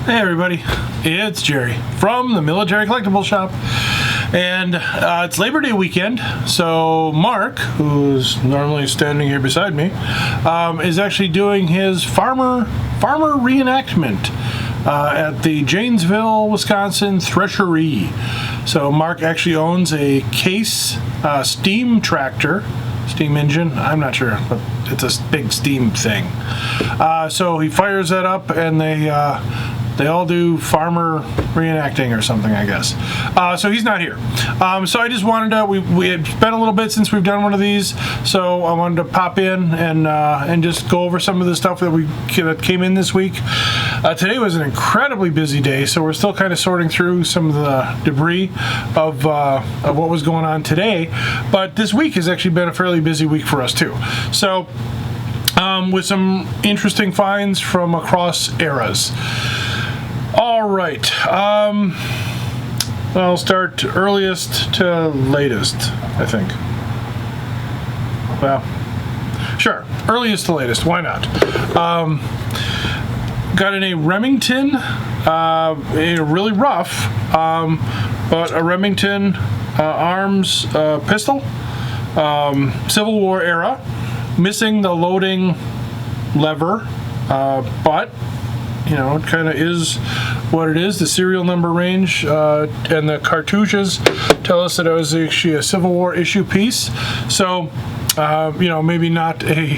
Hey everybody, it's Jerry from the Military Collectibles Shop, and it's Labor Day weekend, so Mark, who's normally standing here beside me, is actually doing his farmer reenactment at the Janesville, Wisconsin Threshery. So Mark actually owns a Case steam tractor, steam engine, I'm not sure, but it's a big steam thing. So he fires that up, and they all do farmer reenacting or something, I guess. So he's not here. So I just wanted to, we had been a little bit since we've done one of these, so I wanted to pop in and just go over some of the stuff that came in this week. Today was an incredibly busy day, so we're still kind of sorting through some of the debris of what was going on today. But this week has actually been a fairly busy week for us too. So with some interesting finds from across eras. All right, I'll start earliest to latest, I think. Well, sure, earliest to latest, why not? Got in a Remington, really rough, but a Remington Arms pistol, Civil War era, missing the loading lever, but you know, it kind of is what it is. The serial number range and the cartouches tell us that it was actually a Civil War issue piece. So, you know, maybe not a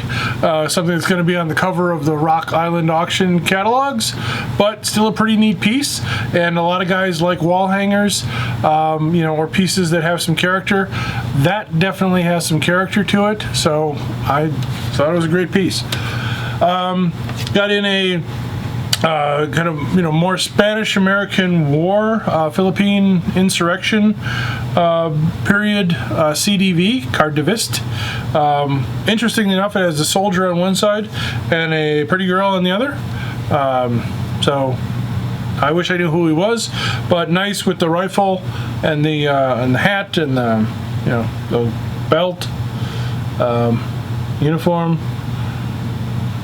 something that's going to be on the cover of the Rock Island auction catalogs, but still a pretty neat piece. And a lot of guys like wall hangers, you know, or pieces that have some character. That definitely has some character to it. So I thought it was a great piece. Got in a kind of, you know, more Spanish-American War, Philippine insurrection period CDV, carte de visite. Interestingly enough, it has a soldier on one side and a pretty girl on the other. So I wish I knew who he was, but nice with the rifle and the hat and the, you know, the belt, uniform.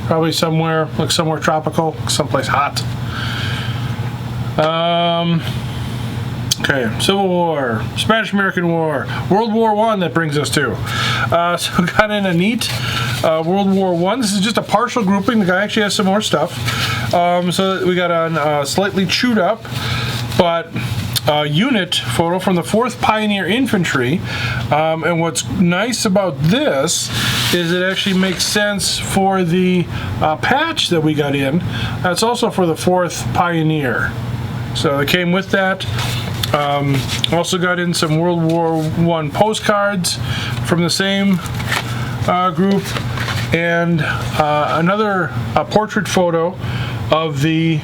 Probably somewhere, like somewhere tropical, someplace hot. Okay, Civil War, Spanish-American War, World War I that brings us to. So got in a neat World War I. This is just a partial grouping. The guy actually has some more stuff. So we got a slightly chewed up, but unit photo from the 4th Pioneer Infantry. And what's nice about this is it actually makes sense for the patch that we got in. That's also for the 4th Pioneer. So it came with that. Also got in some World War I postcards from the same group. And another portrait photo of the,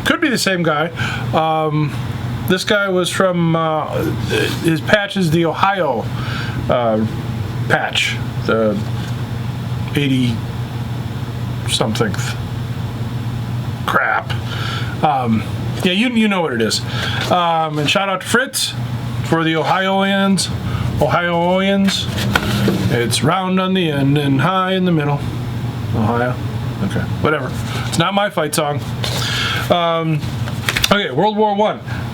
could be the same guy. This guy was from, his patch is the Ohio patch, the 80-something crap. Yeah, you know what it is. And shout out to Fritz for the Ohioans. It's round on the end and high in the middle. Ohio. Okay, whatever. It's not my fight song. Okay, World War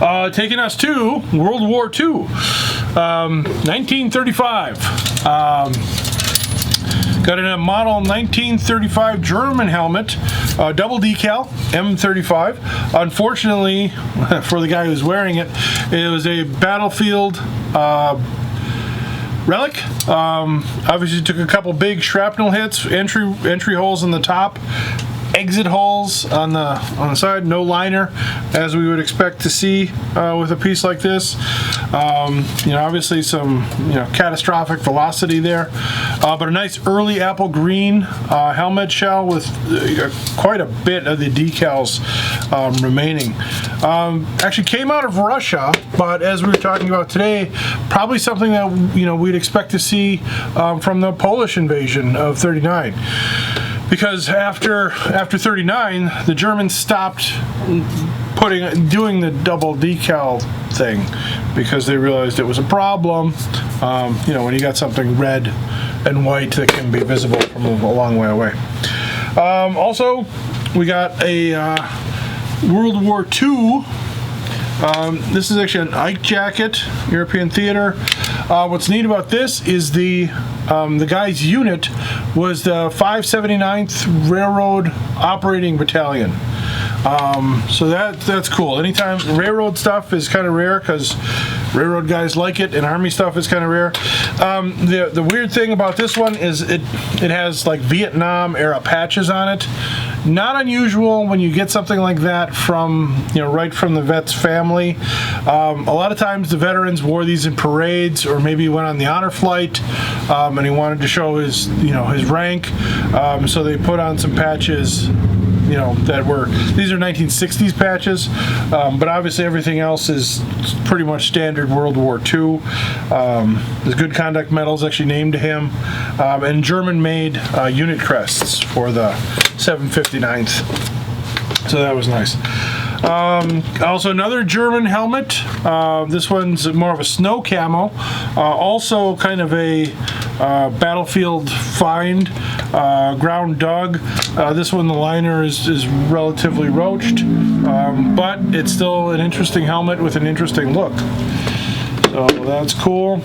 I. Taking us to World War II. 1935. Got in a model 1935 German helmet, double decal, M35. Unfortunately, for the guy who's wearing it, it was a battlefield relic. Obviously took a couple big shrapnel hits, entry holes in the top, exit holes on the side, no liner, as we would expect to see with a piece like this. You know, obviously some, you know, catastrophic velocity there, but a nice early apple green helmet shell with quite a bit of the decals remaining. Actually came out of Russia, but as we were talking about today, probably something that, you know, we'd expect to see from the Polish invasion of '39. Because after 39, the Germans stopped doing the double decal thing because they realized it was a problem. You know, when you got something red and white that can be visible from a long way away. Also, we got a World War II. This is actually an Ike jacket, European theater. What's neat about this is the guy's unit was the 579th Railroad Operating Battalion. So that's cool. Anytime railroad stuff is kind of rare because railroad guys like it, and Army stuff is kind of rare. The weird thing about this one is it has like Vietnam era patches on it. Not unusual when you get something like that from, right from the vet's family. A lot of times the veterans wore these in parades, or maybe went on the honor flight, and he wanted to show his rank. So they put on some patches, that were, these are 1960s patches, but obviously everything else is pretty much standard World War II. There's good conduct medals actually named to him, and German-made unit crests for the 759th. So that was nice. Also another German helmet. This one's more of a snow camo. Also kind of a battlefield find, ground dug. This one, the liner is relatively roached, but it's still an interesting helmet with an interesting look. So that's cool.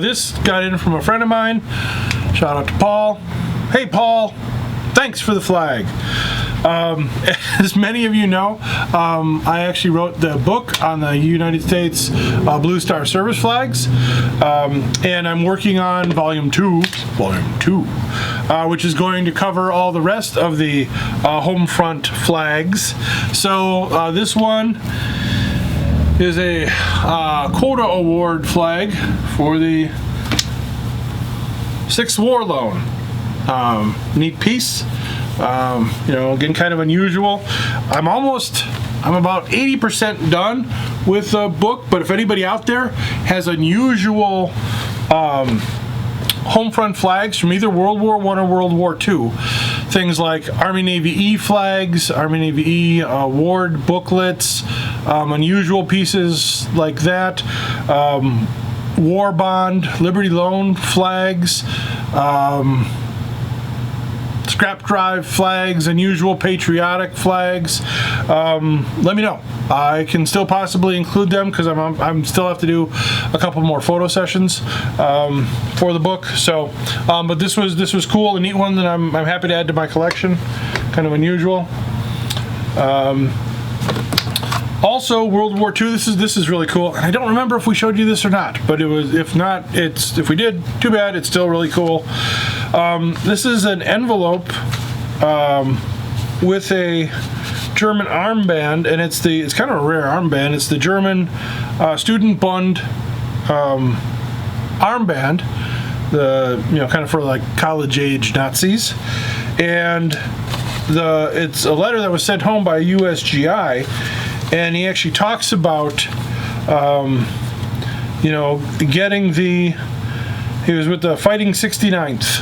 This got in from a friend of mine. Shout out to Paul. Hey Paul, thanks for the flag. As many of you know, I actually wrote the book on the United States Blue Star Service flags, and I'm working on volume 2, which is going to cover all the rest of the home front flags. So this one is a quota award flag for the 6th War Loan. Neat piece. Again, kind of unusual. I'm about 80% done with the book, but if anybody out there has unusual home front flags from either World War I or World War II, things like Army Navy E flags, Army Navy E award booklets, unusual pieces like that, War Bond, Liberty Loan flags, scrap drive flags, unusual patriotic flags, let me know. I can still possibly include them because I'm still have to do a couple more photo sessions for the book. So, but this was cool, a neat one that I'm happy to add to my collection. Kind of unusual. Also, World War II. This is really cool. And I don't remember if we showed you this or not, but it was. If not, if we did, too bad. It's still really cool. This is an envelope with a German armband, and it's kind of a rare armband. It's the German Student Bund armband, kind of for like college age Nazis, and it's a letter that was sent home by USGI. And he actually talks about, getting he was with the Fighting 69th,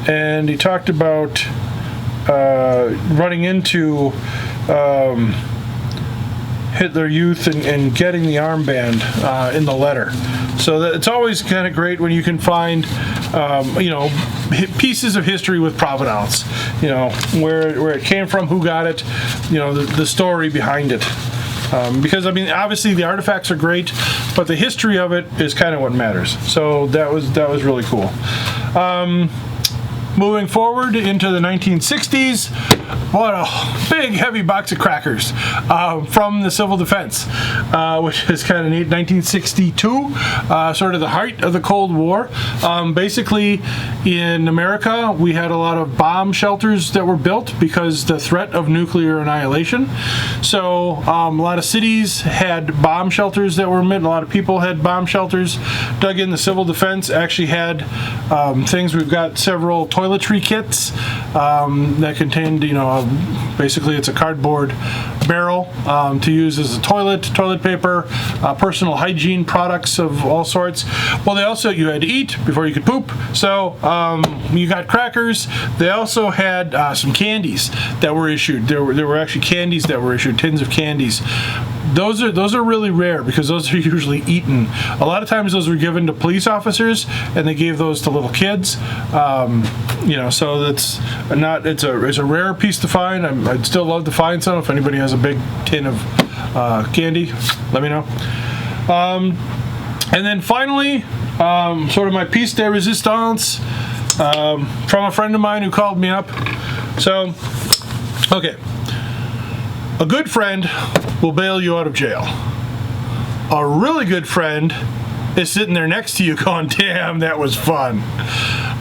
and he talked about running into Hitler Youth and getting the armband in the letter. So it's always kind of great when you can find, pieces of history with provenance. Where it came from, who got it, the story behind it. Because obviously the artifacts are great, but the history of it is kind of what matters. So that was really cool. Moving forward into the 1960s, what a big heavy box of crackers from the Civil Defense, which is kind of neat. 1962, sort of the height of the Cold War. Basically, in America, we had a lot of bomb shelters that were built because the threat of nuclear annihilation. So a lot of cities had bomb shelters that were made. A lot of people had bomb shelters dug in. The Civil Defense actually had things. We've got several toiletry kits that contained, basically it's a cardboard barrel to use as a toilet paper, personal hygiene products of all sorts. Well, you had to eat before you could poop, so you got crackers. They also had some candies that were issued. There were actually candies that were issued, tins of candies. Those are really rare because those are usually eaten. A lot of times those were given to police officers, and they gave those to little kids. So it's a rare piece to find. I'd still love to find some. If anybody has a big tin of candy, let me know. And then finally, sort of my piece de resistance from a friend of mine who called me up. So, okay. A good friend will bail you out of jail. A really good friend is sitting there next to you going, damn, that was fun.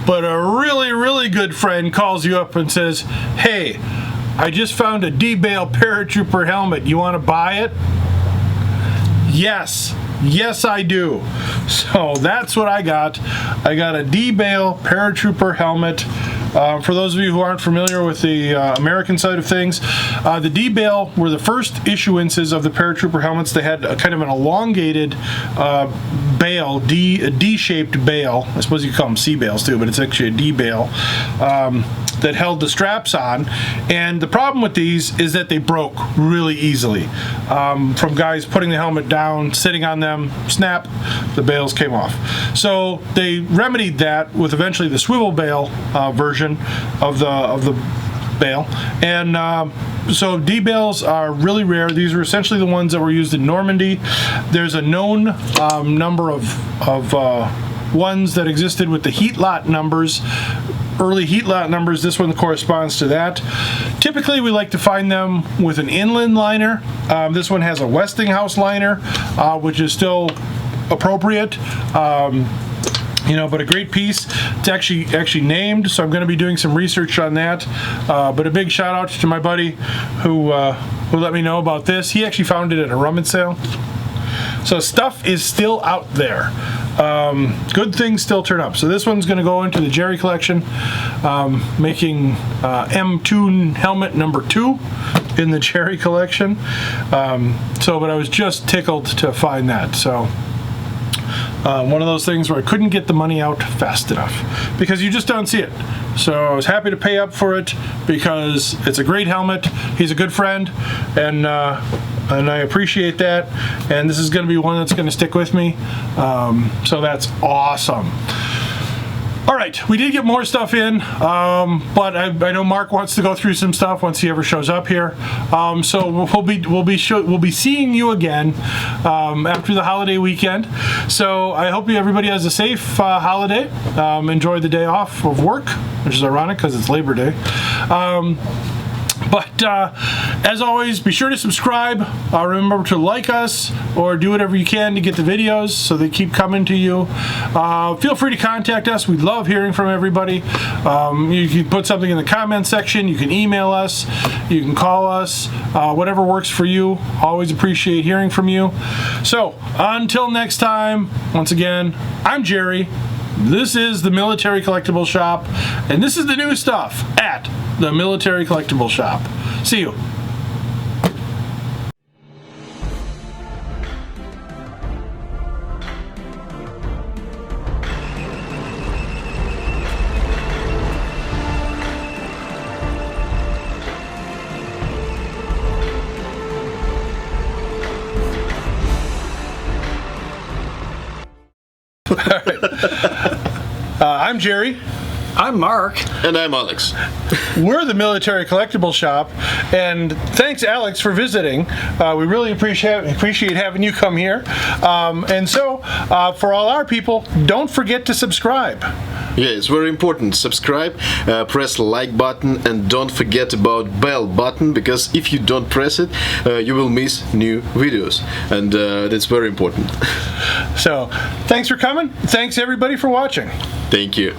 But a really, really good friend calls you up and says, hey, I just found a D-Bail paratrooper helmet. You want to buy it? Yes. Yes, I do. So that's what I got. I got a D-Bail paratrooper helmet. For those of you who aren't familiar with the American side of things, the D-Bail were the first issuances of the paratrooper helmets. They had a kind of an elongated bail, a D-shaped bail. I suppose you could call them C-bails too, but it's actually a D-bail that held the straps on. And the problem with these is that they broke really easily. From guys putting the helmet down, sitting on them, snap, the bails came off. So they remedied that with eventually the swivel bail version of the bail. And so D-Bails are really rare. These are essentially the ones that were used in Normandy. There's a known number of ones that existed with the heat lot numbers, early heat lot numbers. This one corresponds to that. Typically we like to find them with an inland liner. This one has a Westinghouse liner, which is still appropriate. You know, but a great piece. It's actually named, so I'm going to be doing some research on that. But a big shout out to my buddy who let me know about this. He actually found it at a rummage sale. So stuff is still out there. Good things still turn up. So this one's going to go into the Jerry collection, making M2 helmet number 2 in the Jerry collection. But I was just tickled to find that. So. One of those things where I couldn't get the money out fast enough because you just don't see it. So I was happy to pay up for it because it's a great helmet. He's a good friend, and I appreciate that. And this is going to be one that's going to stick with me. So that's awesome. All right, we did get more stuff in, but I know Mark wants to go through some stuff once he ever shows up here. So we'll be seeing you again after the holiday weekend. So I hope everybody has a safe holiday. Enjoy the day off of work, which is ironic because it's Labor Day. But as always, be sure to subscribe. Remember to like us or do whatever you can to get the videos so they keep coming to you. Feel free to contact us. We love hearing from everybody. You can put something in the comment section. You can email us. You can call us. Whatever works for you. Always appreciate hearing from you. So until next time, once again, I'm Jerry. This is the Military Collectible Shop, and this is the new stuff at the Military Collectible Shop. See you. All right. I'm Jerry. I'm Mark. And I'm Alex. We're the Military Collectible Shop, and thanks, Alex, for visiting. We really appreciate having you come here. And so, for all our people, don't forget to subscribe. Yeah, it's very important. Subscribe, press the like button, and don't forget about bell button, because if you don't press it, you will miss new videos, and that's very important. So, thanks for coming. Thanks everybody for watching. Thank you.